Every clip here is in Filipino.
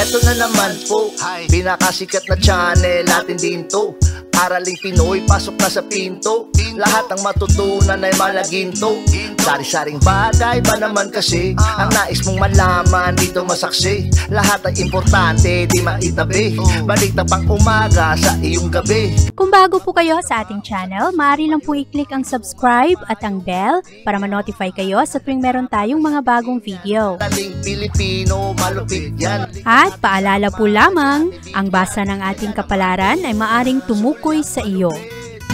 Eto na naman po, pinakasikat na channel natin din to. Araling Pinoy, pasok na sa pinto. Lahat ng matutunan ay malaginto. Sari-saring bagay ba naman kasi ang nais mong malaman dito masaksi. Lahat ay importante, di maitabi. Balik na pang umaga sa iyong gabi. Kung bago po kayo sa ating channel, maaari lang po i-click ang subscribe at ang bell para ma-notify kayo sa tuwing meron tayong mga bagong video. Taling Pilipino, malupit yan. At paalala po lamang, ang basa ng ating kapalaran ay maaring tumukoy sa iyo.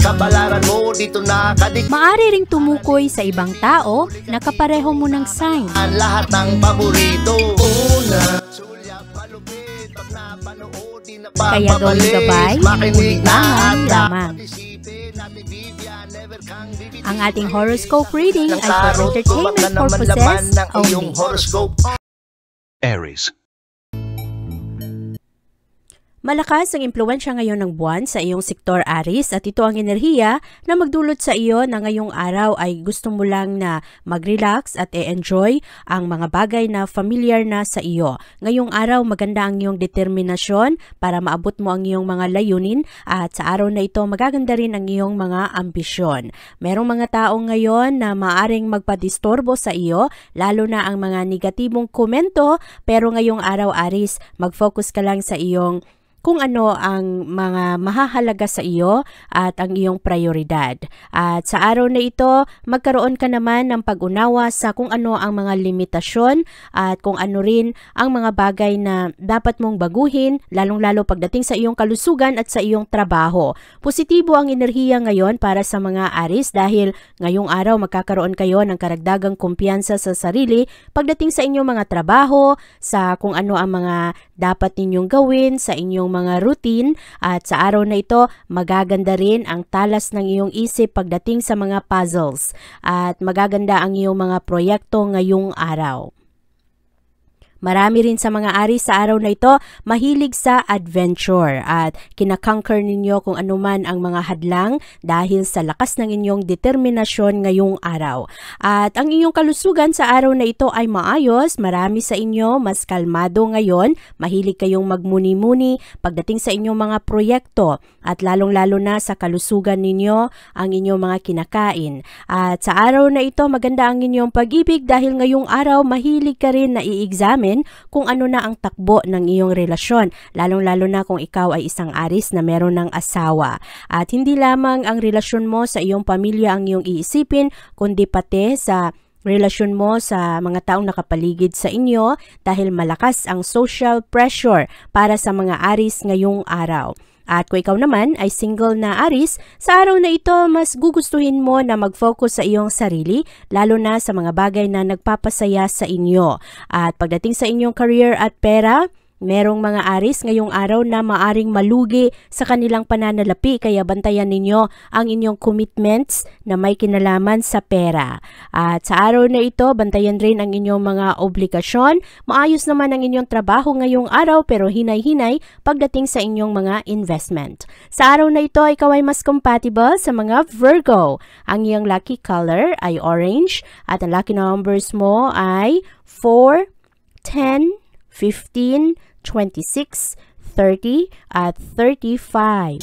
Kapalaran mo dito nakadik. Maaari ring tumukoy sa ibang tao na kapareho mo ng sign. Ang lahat ng paborito. Una, sulyap, malupit, pag napanood, di na Kaya gawing gabay, libangan lamang. Ang ating horoscope reading ay for entertainment purposes only. Aries. Malakas ang impluwensya ngayon ng buwan sa iyong sektor Aries at ito ang enerhiya na magdulot sa iyo na ngayong araw ay gusto mo lang na mag-relax at i-enjoy ang mga bagay na familiar na sa iyo. Ngayong araw maganda ang iyong determinasyon para maabot mo ang iyong mga layunin at sa araw na ito magaganda rin ang iyong mga ambisyon. Merong mga tao ngayon na maaring magpadistorbo sa iyo lalo na ang mga negatibong komento pero ngayong araw Aries mag-focus ka lang sa iyong kung ano ang mga mahahalaga sa iyo at ang iyong prioridad. At sa araw na ito, magkaroon ka naman ng pag-unawa sa kung ano ang mga limitasyon at kung ano rin ang mga bagay na dapat mong baguhin, lalong-lalo pagdating sa iyong kalusugan at sa iyong trabaho. Positibo ang enerhiya ngayon para sa mga Aries dahil ngayong araw magkakaroon kayo ng karagdagang kumpiyansa sa sarili pagdating sa inyong mga trabaho, sa kung ano ang mga dapat ninyong gawin, sa inyong mga routine at sa araw na ito magaganda rin ang talas ng iyong isip pagdating sa mga puzzles at magaganda ang iyong mga proyekto ngayong araw. Marami rin sa mga Aries sa araw na ito mahilig sa adventure at kinakonquer ninyo kung anuman ang mga hadlang dahil sa lakas ng inyong determinasyon ngayong araw. At ang inyong kalusugan sa araw na ito ay maayos, marami sa inyo mas kalmado ngayon, mahilig kayong magmuni-muni pagdating sa inyong mga proyekto at lalong-lalo na sa kalusugan ninyo ang inyong mga kinakain. At sa araw na ito maganda ang inyong pag-ibig dahil ngayong araw mahilig ka rin na i-examine kung ano na ang takbo ng iyong relasyon, lalong-lalo na kung ikaw ay isang Aries na meron ng asawa. At hindi lamang ang relasyon mo sa iyong pamilya ang iyong iisipin, kundi pati sa relasyon mo sa mga taong nakapaligid sa inyo dahil malakas ang social pressure para sa mga Aries ngayong araw. At kung ikaw naman ay single na Aries, sa araw na ito mas gugustuhin mo na mag-focus sa iyong sarili, lalo na sa mga bagay na nagpapasaya sa inyo. At pagdating sa inyong career at pera, merong mga Aries ngayong araw na maaring malugi sa kanilang pananalapi kaya bantayan ninyo ang inyong commitments na may kinalaman sa pera. At sa araw na ito, bantayan rin ang inyong mga obligasyon. Maayos naman ang inyong trabaho ngayong araw pero hinay-hinay pagdating sa inyong mga investment. Sa araw na ito, ikaw ay mas compatible sa mga Virgo. Ang iyong lucky color ay orange at ang lucky numbers mo ay 4, 10, 15, 26, 30 at 35.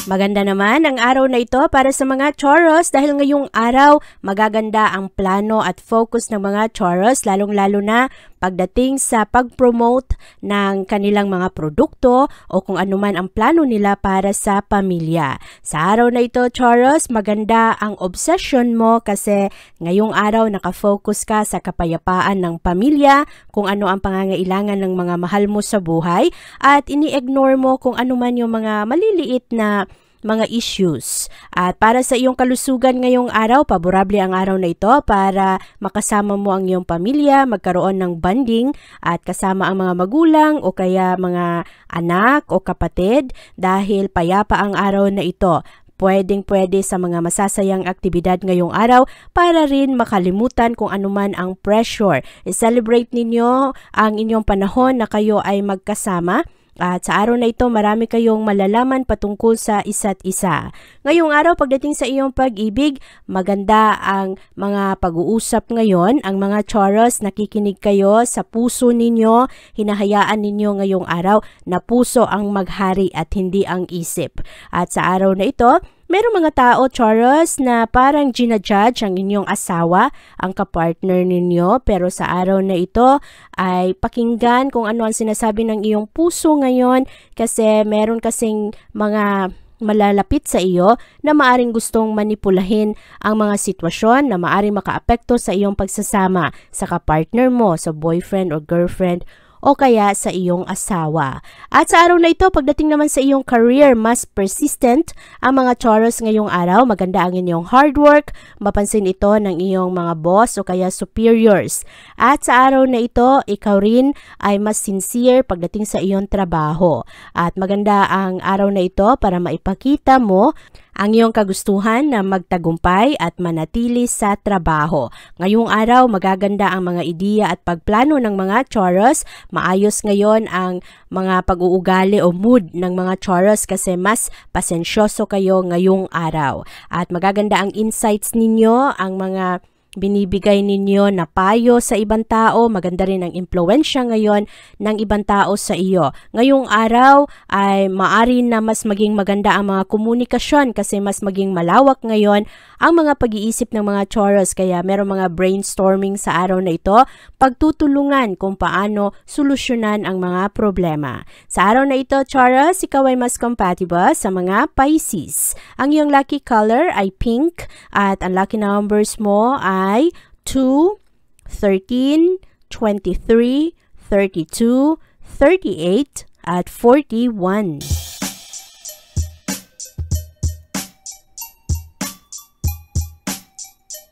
Maganda naman ang araw na ito para sa mga Taurus dahil ngayong araw magaganda ang plano at focus ng mga Taurus lalong-lalo na pagdating sa pag-promote ng kanilang mga produkto o kung anuman ang plano nila para sa pamilya. Sa araw na ito, Taurus, maganda ang obsession mo kasi ngayong araw nakafocus ka sa kapayapaan ng pamilya, kung ano ang pangangailangan ng mga mahal mo sa buhay at ini-ignore mo kung anuman yung mga maliliit na mga issues. At para sa iyong kalusugan ngayong araw, paborable ang araw na ito para makasama mo ang iyong pamilya, magkaroon ng bonding at kasama ang mga magulang o kaya mga anak o kapatid dahil payapa ang araw na ito. Pwedeng-pwede sa mga masasayang aktibidad ngayong araw para rin makalimutan kung anuman ang pressure. I-celebrate ninyo ang inyong panahon na kayo ay magkasama At sa araw na ito, marami kayong malalaman patungkol sa isa't isa. Ngayong araw, pagdating sa iyong pag-ibig, maganda ang mga pag-uusap ngayon. Ang mga Taurus, nakikinig kayo sa puso ninyo. Hinahayaan ninyo ngayong araw na puso ang maghari at hindi ang isip. At sa araw na ito, merong mga tao, Taurus, na parang ginajudge ang inyong asawa, ang kapartner ninyo. Pero sa araw na ito ay pakinggan kung ano ang sinasabi ng iyong puso ngayon kasi meron kasing mga malalapit sa iyo na maaring gustong manipulahin ang mga sitwasyon na maaring makaapekto sa iyong pagsasama sa kapartner mo, sa boyfriend or girlfriend, o kaya sa iyong asawa. At sa araw na ito, pagdating naman sa iyong career, mas persistent ang mga Taurus ngayong araw. Maganda ang inyong hard work, mapansin ito ng iyong mga boss o kaya superiors. At sa araw na ito, ikaw rin ay mas sincere pagdating sa iyong trabaho. At maganda ang araw na ito para maipakita mo ang iyong kagustuhan na magtagumpay at manatili sa trabaho. Ngayong araw, magaganda ang mga ideya at pagplano ng mga Taurus. Maayos ngayon ang mga pag-uugali o mood ng mga Taurus kasi mas pasensyoso kayo ngayong araw. At magaganda ang insights ninyo, ang mga binibigay ninyo na payo sa ibang tao. Maganda rin ang impluwensya ngayon ng ibang tao sa iyo. Ngayong araw ay maari na mas maging maganda ang mga komunikasyon kasi mas maging malawak ngayon ang mga pag-iisip ng mga Taurus. Kaya meron mga brainstorming sa araw na ito, pagtutulungan kung paano solusyonan ang mga problema. Sa araw na ito, Taurus, ikaw ay mas compatible sa mga Pisces. Ang iyong lucky color ay pink at ang lucky numbers mo ay 2, 13, 23, 32, 38, at 41.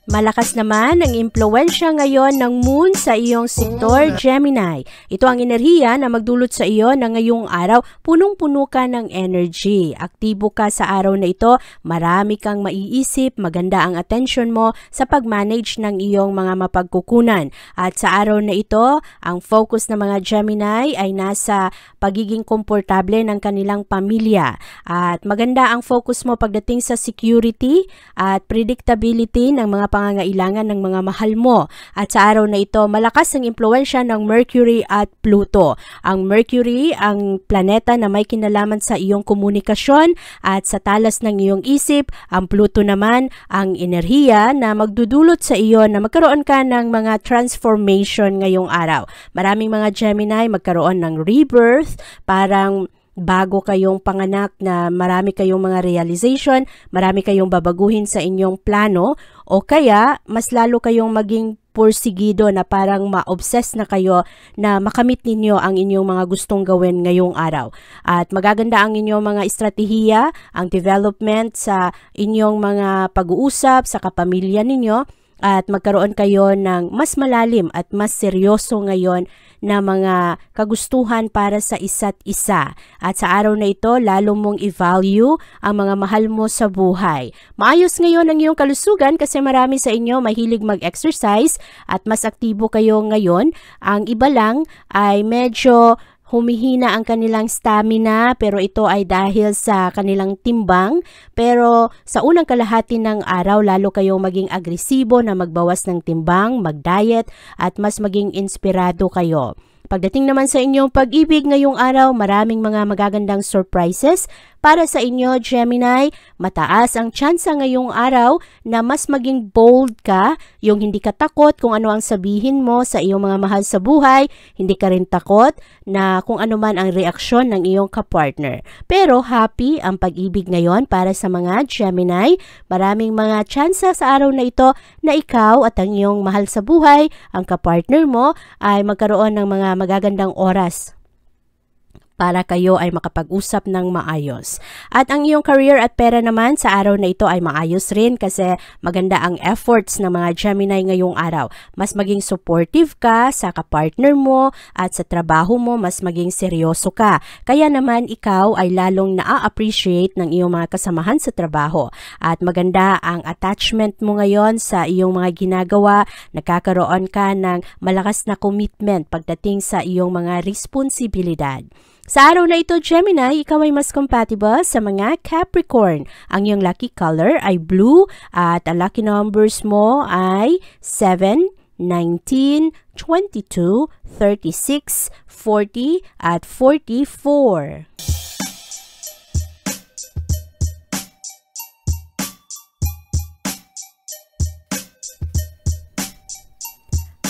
Malakas naman ang impluwensya ngayon ng moon sa iyong sektor, Gemini. Ito ang enerhiya na magdulot sa iyo na ngayong araw punong-puno ka ng energy. Aktibo ka sa araw na ito, marami kang maiisip, maganda ang attention mo sa pag-manage ng iyong mga mapagkukunan. At sa araw na ito, ang focus ng mga Gemini ay nasa pagiging komportable ng kanilang pamilya. At maganda ang focus mo pagdating sa security at predictability ng mga pangangailangan ng mga mahal mo. At sa araw na ito, malakas ang impluwensya ng Mercury at Pluto. Ang Mercury, ang planeta na may kinalaman sa iyong komunikasyon at sa talas ng iyong isip. Ang Pluto naman, ang enerhiya na magdudulot sa iyo na magkaroon ka ng mga transformation ngayong araw. Maraming mga Gemini magkaroon ng rebirth, parang bago kayong panganak na marami kayong mga realization, marami kayong babaguhin sa inyong plano, o kaya mas lalo kayong maging porsigido na parang ma-obsess na kayo na makamit ninyo ang inyong mga gustong gawin ngayong araw. At magaganda ang inyong mga estratehiya, ang development sa inyong mga pag-uusap sa kapamilya ninyo, at magkaroon kayo ng mas malalim at mas seryoso ngayon na mga kagustuhan para sa isa't isa. At sa araw na ito, lalo mong i-value ang mga mahal mo sa buhay. Maayos ngayon ang iyong kalusugan kasi marami sa inyo mahilig mag-exercise at mas aktibo kayo ngayon. Ang iba lang ay medyo humihina ang kanilang stamina, pero ito ay dahil sa kanilang timbang. Pero sa unang kalahati ng araw, lalo kayong maging agresibo na magbawas ng timbang, mag-diet, at mas maging inspirado kayo. Pagdating naman sa inyong pag-ibig ngayong araw, maraming mga magagandang surprises para sa inyo, Gemini. Mataas ang tsansa ngayong araw na mas maging bold ka, yung hindi ka takot kung ano ang sabihin mo sa iyong mga mahal sa buhay, hindi ka rin takot na kung ano man ang reaksyon ng iyong kapartner. Pero happy ang pag-ibig ngayon para sa mga Gemini. Maraming mga tsansa sa araw na ito na ikaw at ang iyong mahal sa buhay, ang kapartner mo, ay magkaroon ng mga magagandang oras para kayo ay makapag-usap ng maayos. At ang iyong career at pera naman sa araw na ito ay maayos rin kasi maganda ang efforts ng mga Gemini ngayong araw. Mas maging supportive ka sa kapartner mo at sa trabaho mo, mas maging seryoso ka. Kaya naman ikaw ay lalong na-appreciate ng iyong mga kasamahan sa trabaho. At maganda ang attachment mo ngayon sa iyong mga ginagawa. Nagkakaroon ka ng malakas na commitment pagdating sa iyong mga responsibilidad. Sa araw na ito, Gemini, ikaw ay mas compatible sa mga Capricorn. Ang iyong lucky color ay blue at ang lucky numbers mo ay 7, 19, 22, 36, 40 at 44.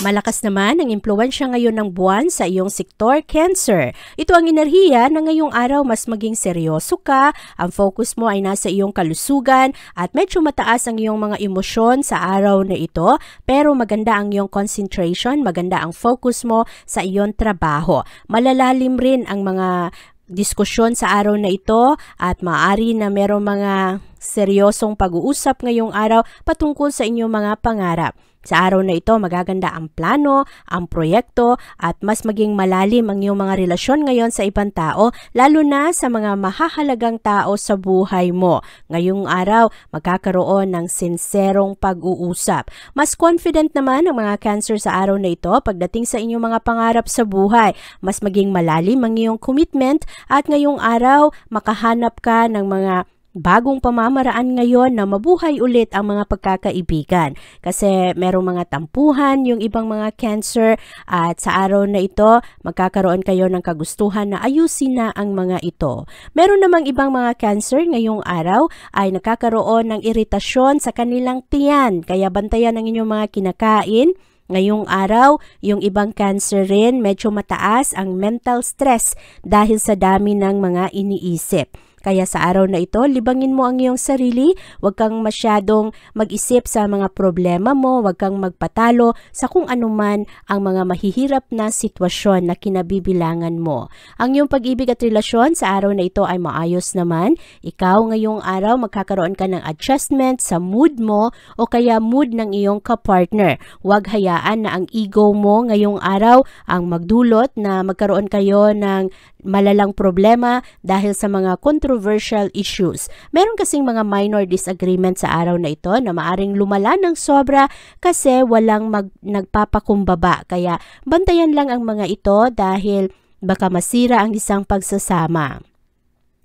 Malakas naman ang impluwensya ngayon ng buwan sa iyong sektor, Cancer. Ito ang enerhiya na ngayong araw mas maging seryoso ka, ang focus mo ay nasa iyong kalusugan at medyo mataas ang iyong mga emosyon sa araw na ito, pero maganda ang iyong concentration, maganda ang focus mo sa iyong trabaho. Malalalim rin ang mga diskusyon sa araw na ito at maaari na merong mga seryosong pag-uusap ngayong araw patungkol sa inyong mga pangarap. Sa araw na ito, magaganda ang plano, ang proyekto, at mas maging malalim ang iyong mga relasyon ngayon sa ibang tao, lalo na sa mga mahahalagang tao sa buhay mo. Ngayong araw, magkakaroon ng sinserong pag-uusap. Mas confident naman ang mga Cancer sa araw na ito pagdating sa inyong mga pangarap sa buhay. Mas maging malalim ang iyong commitment at ngayong araw, makahanap ka ng mga bagong pamamaraan ngayon na mabuhay ulit ang mga pagkakaibigan. Kasi merong mga tampuhan yung ibang mga Cancer at sa araw na ito, magkakaroon kayo ng kagustuhan na ayusin na ang mga ito. Meron namang ibang mga Cancer ngayong araw ay nakakaroon ng iritasyon sa kanilang tiyan. Kaya bantayan ang inyong mga kinakain. Ngayong araw, yung ibang Cancer rin, medyo mataas ang mental stress dahil sa dami ng mga iniisip. Kaya sa araw na ito, libangin mo ang iyong sarili, huwag kang masyadong mag-isip sa mga problema mo, huwag kang magpatalo sa kung anuman ang mga mahihirap na sitwasyon na kinabibilangan mo. Ang iyong pag-ibig at relasyon sa araw na ito ay maayos naman. Ikaw ngayong araw magkakaroon ka ng adjustment sa mood mo o kaya mood ng iyong kapartner. Huwag hayaan na ang ego mo ngayong araw ang magdulot na magkaroon kayo ng malalang problema dahil sa mga controversial issues. Meron kasing mga minor disagreement sa araw na ito na maaring lumala ng sobra kasi walang nagpapakumbaba. Kaya bantayan lang ang mga ito dahil baka masira ang isang pagsasama.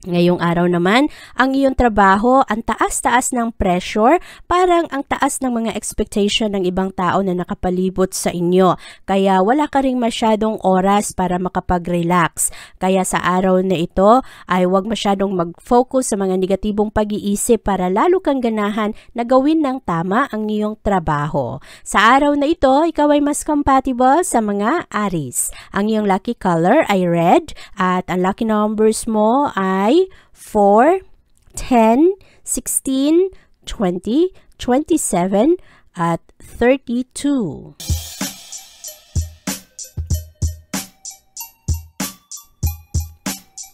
Ngayong araw naman, ang iyong trabaho, ang taas-taas ng pressure, parang ang taas ng mga expectation ng ibang tao na nakapalibot sa inyo. Kaya wala ka ring masyadong oras para makapag-relax. Kaya sa araw na ito ay huwag masyadong mag-focus sa mga negatibong pag-iisip para lalo kang ganahan na gawin ng tama ang iyong trabaho. Sa araw na ito, ikaw ay mas compatible sa mga Aries. Ang iyong lucky color ay red at ang lucky numbers mo ay 4, 10, 16, 20, 27, at 32.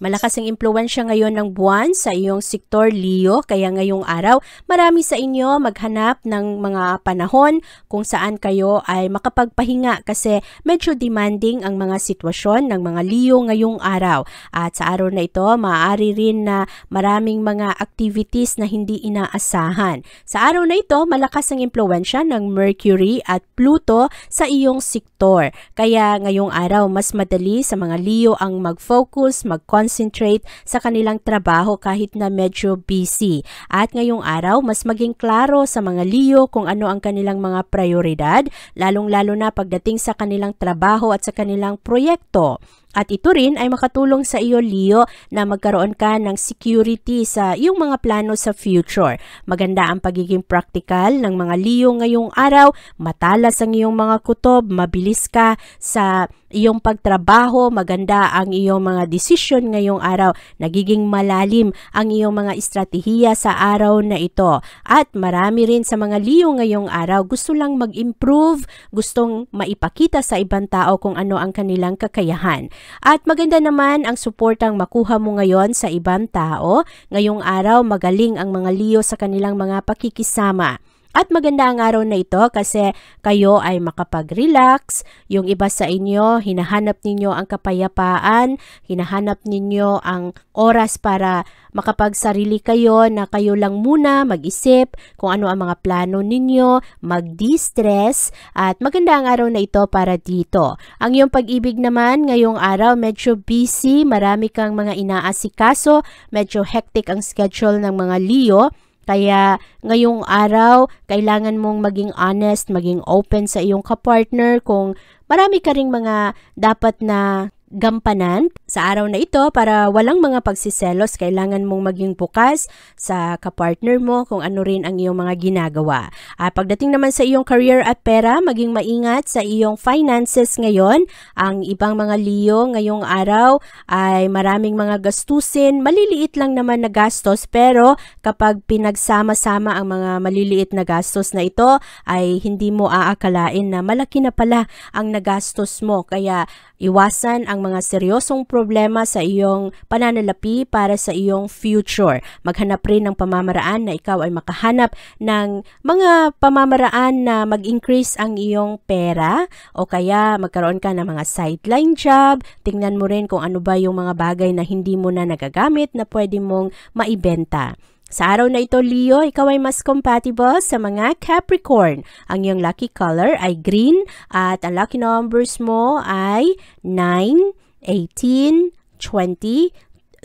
Malakas ang impluwensya ngayon ng buwan sa iyong sektor, Leo, kaya ngayong araw marami sa inyo maghanap ng mga panahon kung saan kayo ay makapagpahinga kasi medyo demanding ang mga sitwasyon ng mga Leo ngayong araw. At sa araw na ito, maaari rin na maraming mga activities na hindi inaasahan. Sa araw na ito, malakas ang impluwensya ng Mercury at Pluto sa iyong sektor. Kaya ngayong araw, mas madali sa mga Leo ang mag-focus, mag-concentrate sa kanilang trabaho kahit na medyo busy. At ngayong araw, mas maging klaro sa mga Leo kung ano ang kanilang mga prioridad, lalong-lalo na pagdating sa kanilang trabaho at sa kanilang proyekto. At ito rin ay makatulong sa iyo, Leo, na magkaroon ka ng security sa iyong mga plano sa future. Maganda ang pagiging practical ng mga Leo ngayong araw, matalas ang iyong mga kutob, mabilis ka sa iyong pagtrabaho, maganda ang iyong mga desisyon ngayong araw, nagiging malalim ang iyong mga estratehiya sa araw na ito. At marami rin sa mga Leo ngayong araw, gusto lang mag-improve, gustong maipakita sa ibang tao kung ano ang kanilang kakayahan. At maganda naman ang suportang makuha mo ngayon sa ibang tao. Ngayong araw, magaling ang mga Leo sa kanilang mga pakikisama. At maganda ang araw na ito kasi kayo ay makapag-relax. Yung iba sa inyo, hinahanap ninyo ang kapayapaan, hinahanap ninyo ang oras para makapagsarili kayo na kayo lang muna mag-isip kung ano ang mga plano ninyo, mag-de-stress, at maganda ang araw na ito para dito. Ang iyong pag-ibig naman ngayong araw medyo busy, marami kang mga inaasikaso, medyo hectic ang schedule ng mga Leo. Kaya ngayong araw, kailangan mong maging honest, maging open sa iyong kapartner kung marami ka ring mga dapat na gampanan sa araw na ito para walang mga pagsiselos. Kailangan mong maging bukas sa kapartner mo kung ano rin ang iyong mga ginagawa. At pagdating naman sa iyong career at pera, maging maingat sa iyong finances ngayon. Ang ibang mga Leo ngayong araw ay maraming mga gastusin. Maliliit lang naman na gastos, pero kapag pinagsama-sama ang mga maliliit na gastos na ito ay hindi mo aakalain na malaki na pala ang nagastos mo. Kaya iwasan ang mga seryosong problema sa iyong pananalapi para sa iyong future. Maghanap rin ng pamamaraan na ikaw ay makahanap ng mga pamamaraan na mag-increase ang iyong pera o kaya magkaroon ka ng mga sideline job. Tingnan mo rin kung ano ba yung mga bagay na hindi mo na nagagamit na pwede mong maibenta. Sa araw na ito, Leo, ikaw ay mas compatible sa mga Capricorn. Ang iyong lucky color ay green at ang lucky numbers mo ay 9, 18, 20,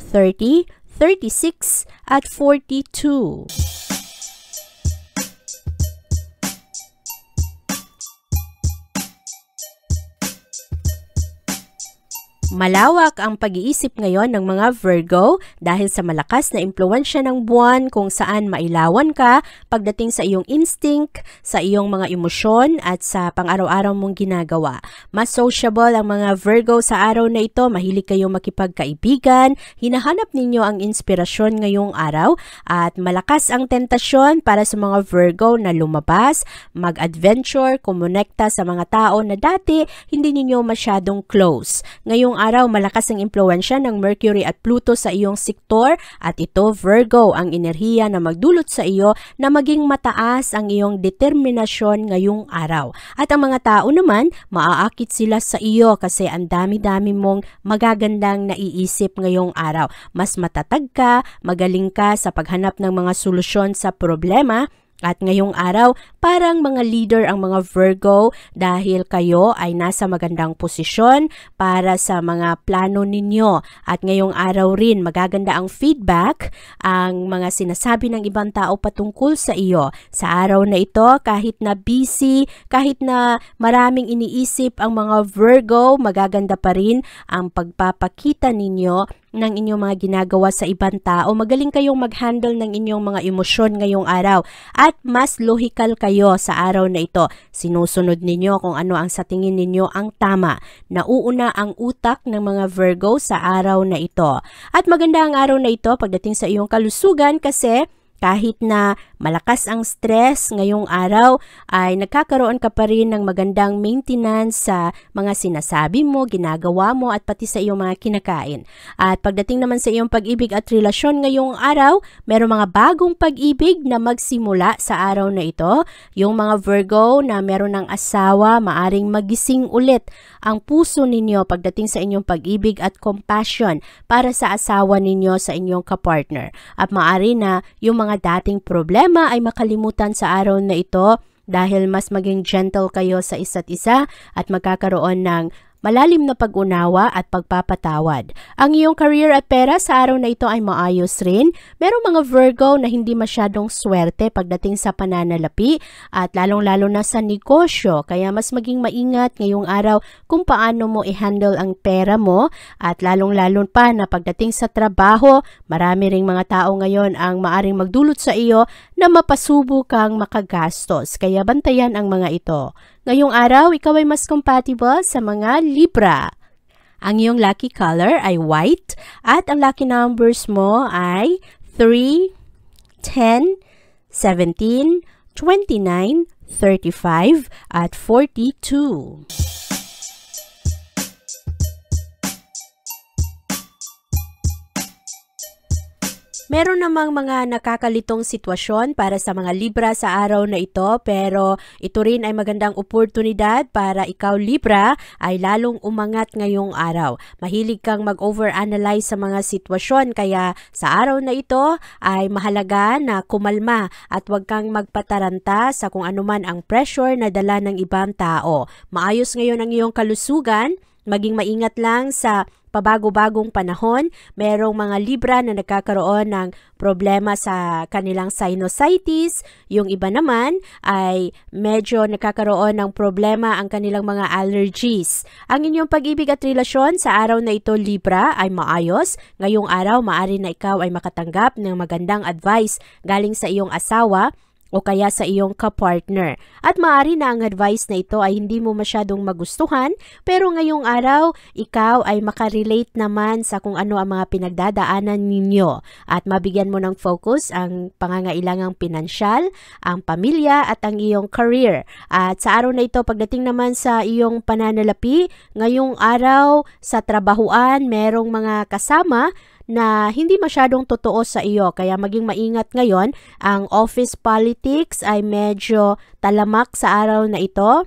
30, 36 at 42. Malawak ang pag-iisip ngayon ng mga Virgo dahil sa malakas na impluwensya ng buwan kung saan mailawan ka pagdating sa iyong instinct, sa iyong mga emosyon at sa pang-araw-araw mong ginagawa. Mas sociable ang mga Virgo sa araw na ito, mahilig kayong makipagkaibigan, hinahanap ninyo ang inspirasyon ngayong araw at malakas ang tentasyon para sa mga Virgo na lumabas, mag-adventure, kumonekta sa mga tao na dati hindi ninyo masyadong close. Ngayong araw, malakas ang impluwensya ng Mercury at Pluto sa iyong sektor at ito, Virgo, ang enerhiya na magdulot sa iyo na maging mataas ang iyong determinasyon ngayong araw. At ang mga tao naman, maaakit sila sa iyo kasi ang dami-dami mong magagandang naiisip ngayong araw. Mas matatag ka, magaling ka sa paghanap ng mga solusyon sa problema. At ngayong araw, parang mga leader ang mga Virgo dahil kayo ay nasa magandang posisyon para sa mga plano ninyo. At ngayong araw rin, magaganda ang feedback, ang mga sinasabi ng ibang tao patungkol sa iyo. Sa araw na ito, kahit na busy, kahit na maraming iniisip ang mga Virgo, magaganda pa rin ang pagpapakita ninyo ng inyong mga ginagawa sa ibang tao. Magaling kayong mag-handle ng inyong mga emosyon ngayong araw at mas logical kayo sa araw na ito. Sinusunod ninyo kung ano ang sa tingin ninyo ang tama. Nauuna ang utak ng mga Virgo sa araw na ito. At maganda ang araw na ito pagdating sa iyong kalusugan kasi kahit na malakas ang stress ngayong araw ay nagkakaroon ka pa rin ng magandang maintenance sa mga sinasabi mo, ginagawa mo at pati sa iyong mga kinakain. At pagdating naman sa iyong pag-ibig at relasyon ngayong araw, meron mga bagong pag-ibig na magsimula sa araw na ito. Yung mga Virgo na meron ng asawa, maaring magising ulit ang puso ninyo pagdating sa inyong pag-ibig at compassion para sa asawa ninyo, sa inyong kapartner. At maaari na yung mga dating problema ay makalimutan sa araw na ito dahil mas maging gentle kayo sa isa't isa at magkakaroon ng malalim na pag-unawa at pagpapatawad. Ang iyong career at pera sa araw na ito ay maayos rin. Merong mga Virgo na hindi masyadong swerte pagdating sa pananalapi at lalong-lalo na sa negosyo. Kaya mas maging maingat ngayong araw kung paano mo i-handle ang pera mo at lalong-lalo pa na pagdating sa trabaho, marami ring mga tao ngayon ang maaring magdulot sa iyo na mapasubo kang makagastos. Kaya bantayan ang mga ito. Ngayong araw, ikaw ay mas compatible sa mga Libra. Ang iyong lucky color ay white at ang lucky numbers mo ay 3, 10, 17, 29, 35 at 42. Meron namang mga nakakalitong sitwasyon para sa mga Libra sa araw na ito, pero ito rin ay magandang oportunidad para ikaw Libra ay lalong umangat ngayong araw. Mahilig kang mag-overanalyze sa mga sitwasyon, kaya sa araw na ito ay mahalaga na kumalma at huwag kang magpataranta sa kung anuman ang pressure na dala ng ibang tao. Maayos ngayon ang iyong kalusugan, maging maingat lang sa pabago-bagong panahon. Merong mga Libra na nagkakaroon ng problema sa kanilang sinusitis. Yung iba naman ay medyo nagkakaroon ng problema ang kanilang mga allergies. Ang inyong pag-ibig at relasyon sa araw na ito, Libra, ay maayos. Ngayong araw, maaari na ikaw ay makatanggap ng magandang advice galing sa iyong asawa o kaya sa iyong kapartner. At maaari na ang advice na ito ay hindi mo masyadong magustuhan, pero ngayong araw, ikaw ay makarelate naman sa kung ano ang mga pinagdadaanan ninyo at mabigyan mo ng focus ang pangangailangang pinansyal, ang pamilya at ang iyong career. At sa araw na ito, pagdating naman sa iyong pananalapi, ngayong araw sa trabahuan, merong mga kasama na hindi masyadong totoo sa iyo, kaya maging maingat ngayon. Ang office politics ay medyo talamak sa araw na ito,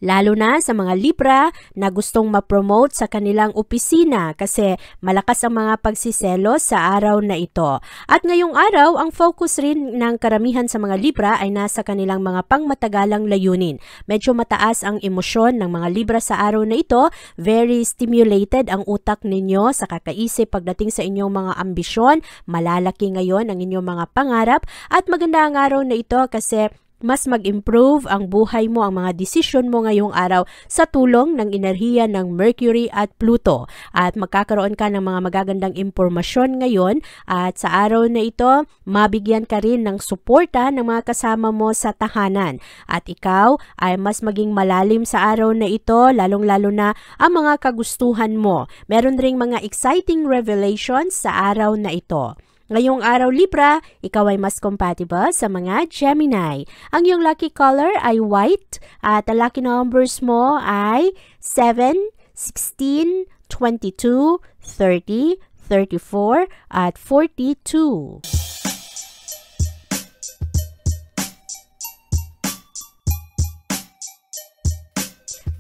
lalo na sa mga Libra na gustong ma-promote sa kanilang opisina kasi malakas ang mga pagsiselos sa araw na ito. At ngayong araw, ang focus rin ng karamihan sa mga Libra ay nasa kanilang mga pangmatagalang layunin. Medyo mataas ang emosyon ng mga Libra sa araw na ito. Very stimulated ang utak ninyo sa kakaisip pagdating sa inyong mga ambisyon. Malalaki ngayon ang inyong mga pangarap at maganda ang araw na ito kasi mas mag-improve ang buhay mo, ang mga desisyon mo ngayong araw sa tulong ng enerhiya ng Mercury at Pluto. At magkakaroon ka ng mga magagandang impormasyon ngayon at sa araw na ito, mabigyan ka rin ng suporta ng mga kasama mo sa tahanan. At ikaw ay mas maging malalim sa araw na ito, lalong-lalo na ang mga kagustuhan mo. Meron ring mga exciting revelations sa araw na ito. Ngayong araw, Libra, ikaw ay mas compatible sa mga Gemini. Ang iyong lucky color ay white at ang lucky numbers mo ay 7, 16, 22, 30, 34 at 42.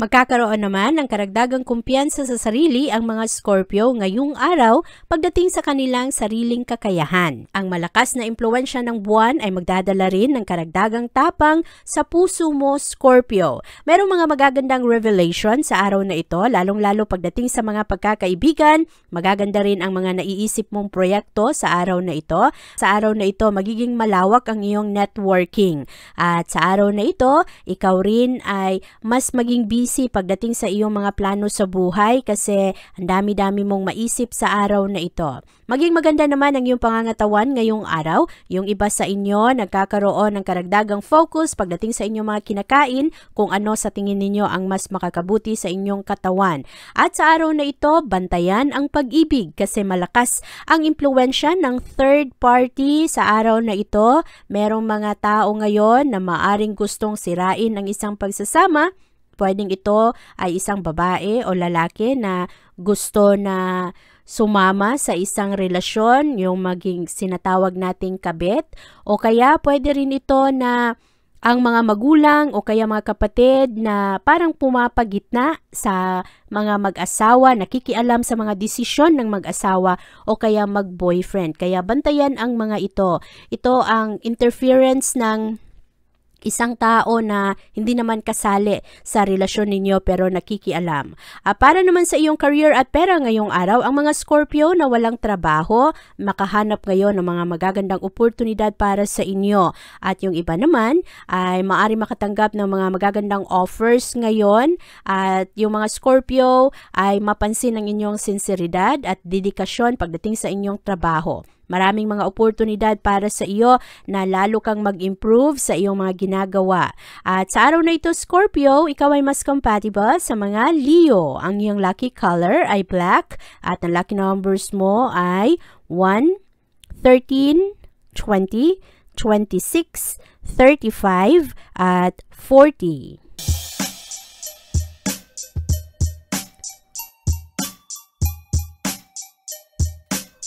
Magkakaroon naman ng karagdagang kumpiyansa sa sarili ang mga Scorpio ngayong araw pagdating sa kanilang sariling kakayahan. Ang malakas na impluwensya ng buwan ay magdadala rin ng karagdagang tapang sa puso mo, Scorpio. Merong mga magagandang revelation sa araw na ito, lalong-lalo pagdating sa mga pagkakaibigan. Magaganda rin ang mga naiisip mong proyekto sa araw na ito. Sa araw na ito, magiging malawak ang iyong networking. At sa araw na ito, ikaw rin ay mas maging busy pagdating sa iyong mga plano sa buhay kasi ang dami-dami mong maisip sa araw na ito. Maging maganda naman ang iyong pangangatawan ngayong araw. Yung iba sa inyo nagkakaroon ng karagdagang focus pagdating sa inyong mga kinakain kung ano sa tingin ninyo ang mas makakabuti sa inyong katawan. At sa araw na ito, bantayan ang pag-ibig kasi malakas ang impluwensya ng third party sa araw na ito. Merong mga tao ngayon na maaring gustong sirain ang isang pagsasama. Pwedeng ito ay isang babae o lalaki na gusto na sumama sa isang relasyon, yung maging sinatawag nating kabit. O kaya pwede rin ito na ang mga magulang o kaya mga kapatid na parang pumapagitna sa mga mag-asawa, nakikialam sa mga desisyon ng mag-asawa o kaya mag-boyfriend. Kaya bantayan ang mga ito. Ito ang interference ng isang tao na hindi naman kasali sa relasyon ninyo pero nakikialam. Para naman sa iyong career at pera ngayong araw, ang mga Scorpio na walang trabaho, makahanap ngayon ng mga magagandang oportunidad para sa inyo. At yung iba naman ay maaari makatanggap ng mga magagandang offers ngayon. At yung mga Scorpio ay mapansin ang inyong sinseridad at dedikasyon pagdating sa inyong trabaho. Maraming mga oportunidad para sa iyo na lalo kang mag-improve sa iyong mga ginagawa. At sa araw na ito, Scorpio, ikaw ay mas compatible sa mga Leo. Ang iyong lucky color ay black at ang lucky numbers mo ay 1, 13, 20, 26, 35 at 40.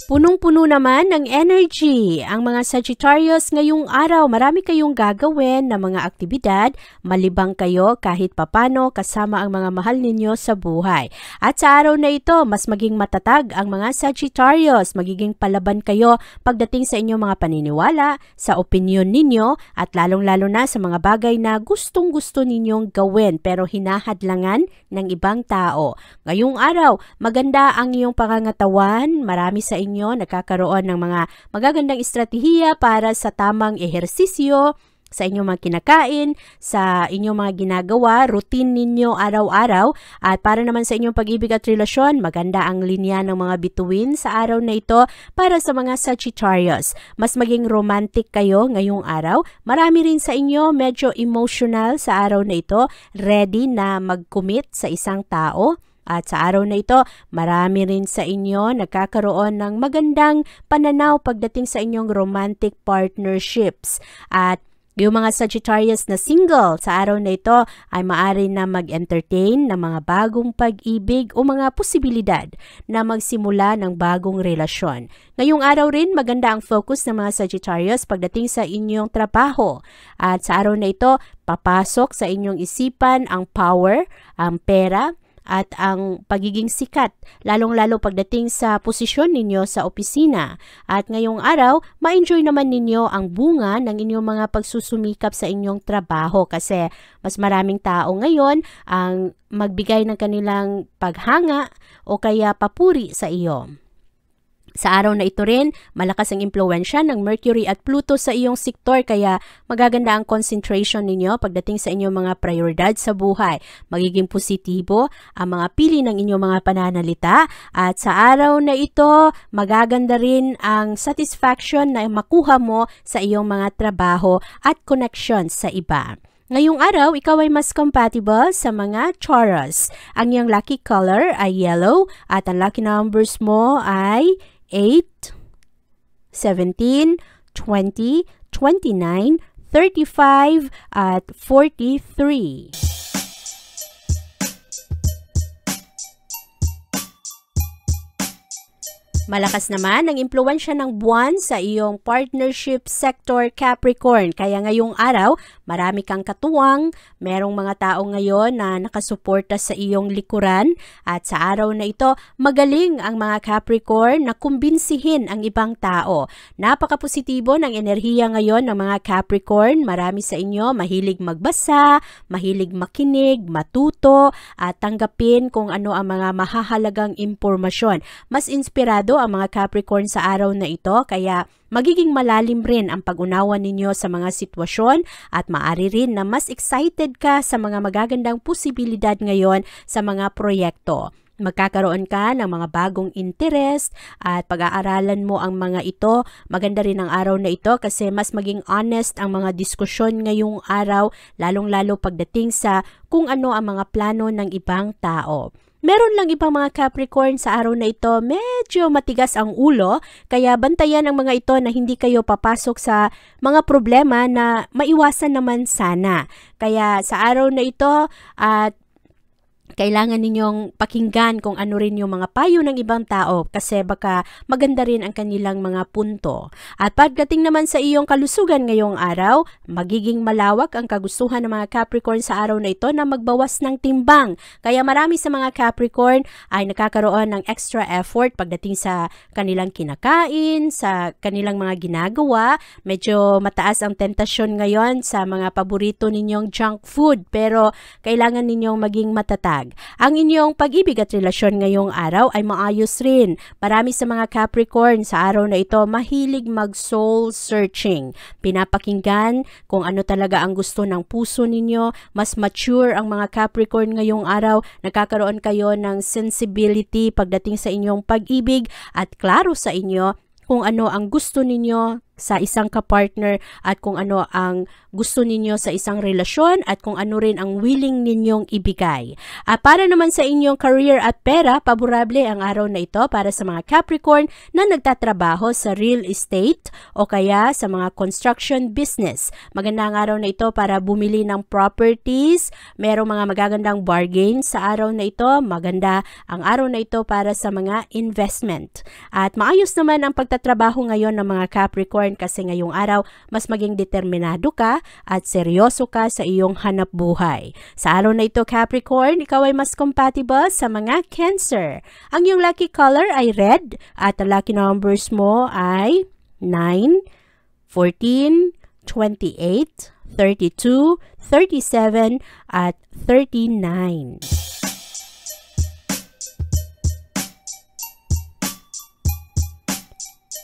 Punong-puno naman ng energy ang mga Sagittarius ngayong araw. Marami kayong gagawin na mga aktibidad, malibang kayo kahit papano kasama ang mga mahal ninyo sa buhay. At sa araw na ito, mas maging matatag ang mga Sagittarius. Magiging palaban kayo pagdating sa inyong mga paniniwala, sa opinyon ninyo, at lalong-lalo na sa mga bagay na gustong-gusto ninyong gawin pero hinahadlangan ng ibang tao. Ngayong araw, maganda ang iyong pangangatawan. Marami sa inyo nagkakaroon ng mga magagandang estratehiya para sa tamang ehersisyo, sa inyong mga kinakain, sa inyong mga ginagawa, routine ninyo araw-araw. At para naman sa inyong pag-ibig at relasyon, maganda ang linya ng mga bituin sa araw na ito para sa mga Sagittarius. Mas maging romantic kayo ngayong araw. Marami rin sa inyo medyo emotional sa araw na ito, ready na mag-commit sa isang tao. At sa araw na ito, marami rin sa inyo nagkakaroon ng magandang pananaw pagdating sa inyong romantic partnerships. At yung mga Sagittarius na single sa araw na ito ay maaari na mag-entertain ng mga bagong pag-ibig o mga posibilidad na magsimula ng bagong relasyon. Ngayong araw rin, maganda ang focus ng mga Sagittarius pagdating sa inyong trabaho. At sa araw na ito, papasok sa inyong isipan ang power, ang pera, at ang pagiging sikat, lalong-lalo pagdating sa posisyon ninyo sa opisina. At ngayong araw, ma-enjoy naman ninyo ang bunga ng inyong mga pagsusumikap sa inyong trabaho kasi mas maraming tao ngayon ang magbigay ng kanilang paghanga o kaya papuri sa iyo. Sa araw na ito rin, malakas ang impluwensya ng Mercury at Pluto sa iyong sektor kaya magaganda ang concentration ninyo pagdating sa inyong mga prioridad sa buhay. Magiging positibo ang mga pili ng inyong mga pananalita at sa araw na ito, magaganda rin ang satisfaction na makuha mo sa iyong mga trabaho at connections sa iba. Ngayong araw, ikaw ay mas compatible sa mga Taurus. Ang iyong lucky color ay yellow at ang lucky numbers mo ay 8, 17, 20, 29, 35, at 43. Malakas naman ang impluwensya ng buwan sa iyong partnership sector Capricorn. Kaya ngayong araw, marami kang katuwang, merong mga tao ngayon na nakasuporta sa iyong likuran. At sa araw na ito, magaling ang mga Capricorn na kumbinsihin ang ibang tao. Napakapositibo ng enerhiya ngayon ng mga Capricorn. Marami sa inyo mahilig magbasa, mahilig makinig, matuto, at tanggapin kung ano ang mga mahahalagang impormasyon. Mas inspirado ang mga Capricorn sa araw na ito kaya magiging malalim rin ang pag-unawa ninyo sa mga sitwasyon at maaari rin na mas excited ka sa mga magagandang posibilidad ngayon sa mga proyekto. Magkakaroon ka ng mga bagong interest at pag-aaralan mo ang mga ito. Maganda rin ang araw na ito kasi mas maging honest ang mga diskusyon ngayong araw, lalong-lalo pagdating sa kung ano ang mga plano ng ibang tao. Meron lang ibang mga Capricorn sa araw na ito, medyo matigas ang ulo, kaya bantayan ang mga ito na hindi kayo papasok sa mga problema na maiwasan naman sana. Kaya sa araw na ito at kailangan ninyong pakinggan kung ano rin yung mga payo ng ibang tao kasi baka maganda rin ang kanilang mga punto. At pagdating naman sa iyong kalusugan ngayong araw, magiging malawak ang kagustuhan ng mga Capricorn sa araw na ito na magbawas ng timbang. Kaya marami sa mga Capricorn ay nakakaroon ng extra effort pagdating sa kanilang kinakain, sa kanilang mga ginagawa. Medyo mataas ang tentasyon ngayon sa mga paborito ninyong junk food pero kailangan ninyong maging matatag. Ang inyong pag-ibig at relasyon ngayong araw ay maayos rin. Marami sa mga Capricorn sa araw na ito mahilig mag-soul searching. Pinapakinggan kung ano talaga ang gusto ng puso ninyo. Mas mature ang mga Capricorn ngayong araw. Nagkakaroon kayo ng sensibility pagdating sa inyong pag-ibig at klaro sa inyo kung ano ang gusto ninyo sa isang kapartner at kung ano ang gusto ninyo sa isang relasyon at kung ano rin ang willing ninyong ibigay. Para naman sa inyong career at pera, paborable ang araw na ito para sa mga Capricorn na nagtatrabaho sa real estate o kaya sa mga construction business. Maganda ang araw na ito para bumili ng properties, merong mga magagandang bargain sa araw na ito, maganda ang araw na ito para sa mga investment. At maayos naman ang pagtatrabaho ngayon ng mga Capricorn kasi ngayong araw mas maging determinado ka at seryoso ka sa iyong hanap buhay. Sa araw na ito Capricorn, ikaw ay mas compatible sa mga Cancer. Ang iyong lucky color ay red at ang lucky numbers mo ay 9, 14, 28, 32, 37 at 39.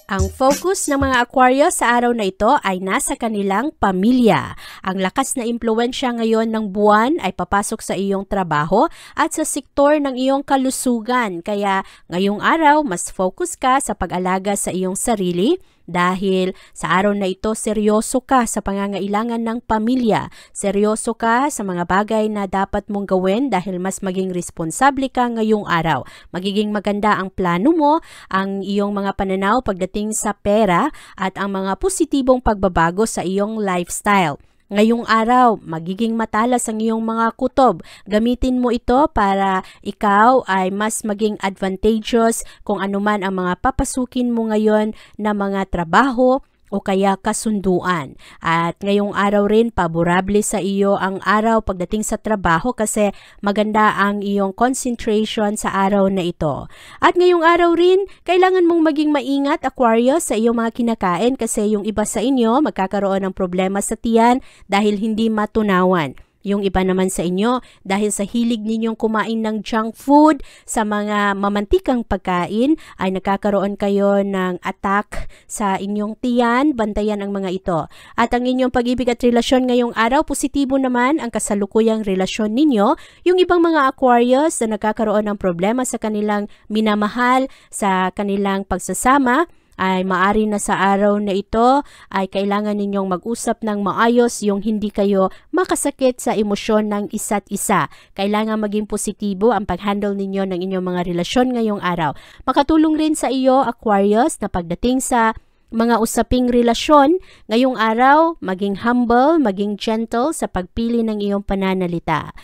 Ang focus ng mga Aquarius sa araw na ito ay nasa kanilang pamilya. Ang lakas na impluwensya ngayon ng buwan ay papasok sa iyong trabaho at sa sektor ng iyong kalusugan. Kaya ngayong araw, mas focus ka sa pag-alaga sa iyong sarili dahil sa araw na ito, seryoso ka sa pangangailangan ng pamilya. Seryoso ka sa mga bagay na dapat mong gawin dahil mas maging responsable ka ngayong araw. Magiging maganda ang plano mo, ang iyong mga pananaw pagdating sa pera at ang mga positibong pagbabago sa iyong lifestyle. Ngayong araw, magiging matalas ang iyong mga kutob. Gamitin mo ito para ikaw ay mas maging advantageous kung anuman ang mga papasukin mo ngayon na mga trabaho o kaya kasunduan. At ngayong araw rin, paborable sa iyo ang araw pagdating sa trabaho kasi maganda ang iyong concentration sa araw na ito. At ngayong araw rin, kailangan mong maging maingat, Aquarius, sa iyong mga kinakain kasi yung iba sa inyo magkakaroon ng problema sa tiyan dahil hindi matunawan. Yung iba naman sa inyo, dahil sa hilig ninyong kumain ng junk food, sa mga mamantikang pagkain, ay nakakaroon kayo ng attack sa inyong tiyan. Bantayan ang mga ito. At ang inyong pag-ibig at relasyon ngayong araw, positibo naman ang kasalukuyang relasyon ninyo. Yung ibang mga Aquarius na nakakaroon ng problema sa kanilang minamahal, sa kanilang pagsasama, ay maari na sa araw na ito ay kailangan ninyong mag-usap ng maayos yung hindi kayo makasakit sa emosyon ng isa't isa. Kailangan maging positibo ang pag-handle ninyo ng inyong mga relasyon ngayong araw. Makatulong rin sa iyo, Aquarius, na pagdating sa mga usaping relasyon, ngayong araw, maging humble, maging gentle sa pagpili ng iyong pananalita.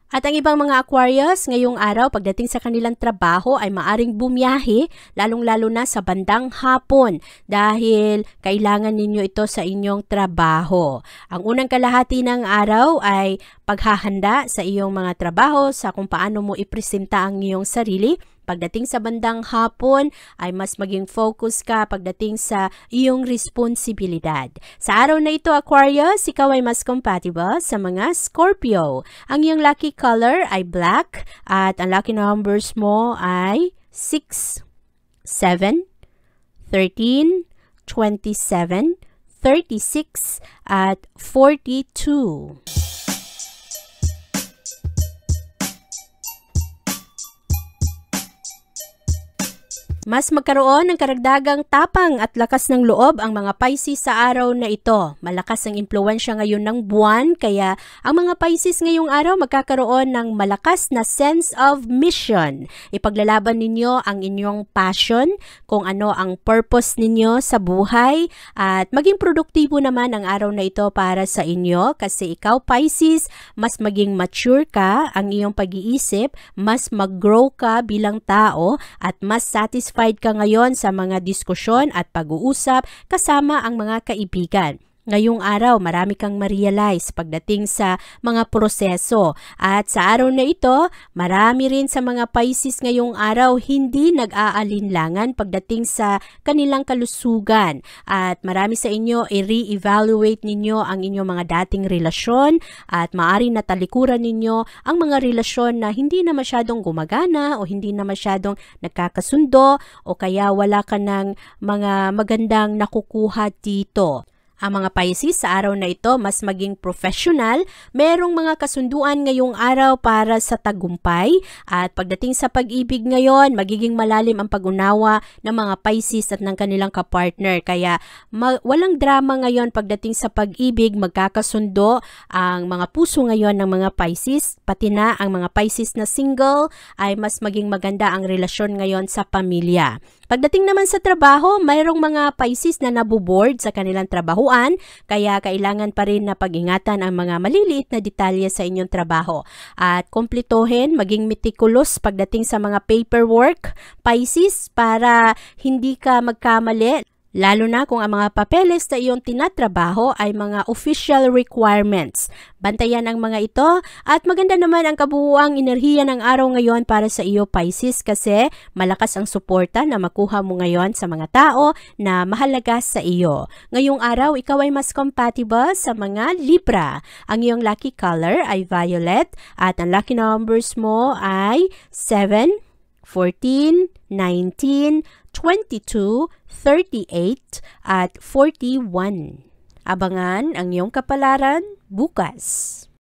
At ang ibang mga Aquarius, ngayong araw, pagdating sa kanilang trabaho ay maaring bumiyahe, lalong-lalo na sa bandang hapon dahil kailangan ninyo ito sa inyong trabaho. Ang unang kalahati ng araw ay paghahanda sa iyong mga trabaho, sa kung paano mo ipresenta ang iyong sarili. Pagdating sa bandang hapon ay mas maging focus ka pagdating sa iyong responsibilidad. Sa araw na ito, Aquarius, ikaw ay mas compatible sa mga Scorpio. Ang iyong lucky color ay black at ang lucky numbers mo ay 6, 7, 13, 27, 36 at 42. Mas magkaroon ng karagdagang tapang at lakas ng loob ang mga Pisces sa araw na ito. Malakas ang impluwensya ngayon ng buwan, kaya ang mga Pisces ngayong araw magkakaroon ng malakas na sense of mission. Ipaglalaban ninyo ang inyong passion, kung ano ang purpose ninyo sa buhay, at maging produktibo naman ang araw na ito para sa inyo kasi ikaw, Pisces, mas maging mature ka ang iyong pag-iisip, mas mag-grow ka bilang tao, at mas satisfied ka ngayon sa mga diskusyon at pag-uusap kasama ang mga kaibigan. Ngayong araw, marami kang ma-realize pagdating sa mga proseso. At sa araw na ito, marami rin sa mga Pisces ngayong araw hindi nag-aalinlangan pagdating sa kanilang kalusugan. At marami sa inyo, i-re-evaluate ninyo ang inyong mga dating relasyon at maaari na talikuran ninyo ang mga relasyon na hindi na masyadong gumagana o hindi na masyadong nagkakasundo o kaya wala ka ng mga magandang nakukuha dito. Ang mga Pisces sa araw na ito mas maging professional, merong mga kasunduan ngayong araw para sa tagumpay at pagdating sa pag-ibig ngayon, magiging malalim ang pag-unawa ng mga Pisces at ng kanilang kapartner. Kaya walang drama ngayon pagdating sa pag-ibig, magkakasundo ang mga puso ngayon ng mga Pisces, pati na ang mga Pisces na single ay mas maging maganda ang relasyon ngayon sa pamilya. Pagdating naman sa trabaho, mayroong mga Pisces na nabuboard sa kanilang trabahuan, kaya kailangan pa rin na pag-ingatan ang mga maliliit na detalye sa inyong trabaho. At kumplituhin, maging meticulous pagdating sa mga paperwork, Pisces, para hindi ka magkamali. Lalo na kung ang mga papeles na iyong tinatrabaho ay mga official requirements. Bantayan ang mga ito at maganda naman ang kabuuang enerhiya ng araw ngayon para sa iyo Pisces kasi malakas ang suporta na makuha mo ngayon sa mga tao na mahalaga sa iyo. Ngayong araw, ikaw ay mas compatible sa mga Libra. Ang iyong lucky color ay violet at ang lucky numbers mo ay 7, 14, 19, 22, 38 at 41. Abangan ang iyong kapalaran bukas.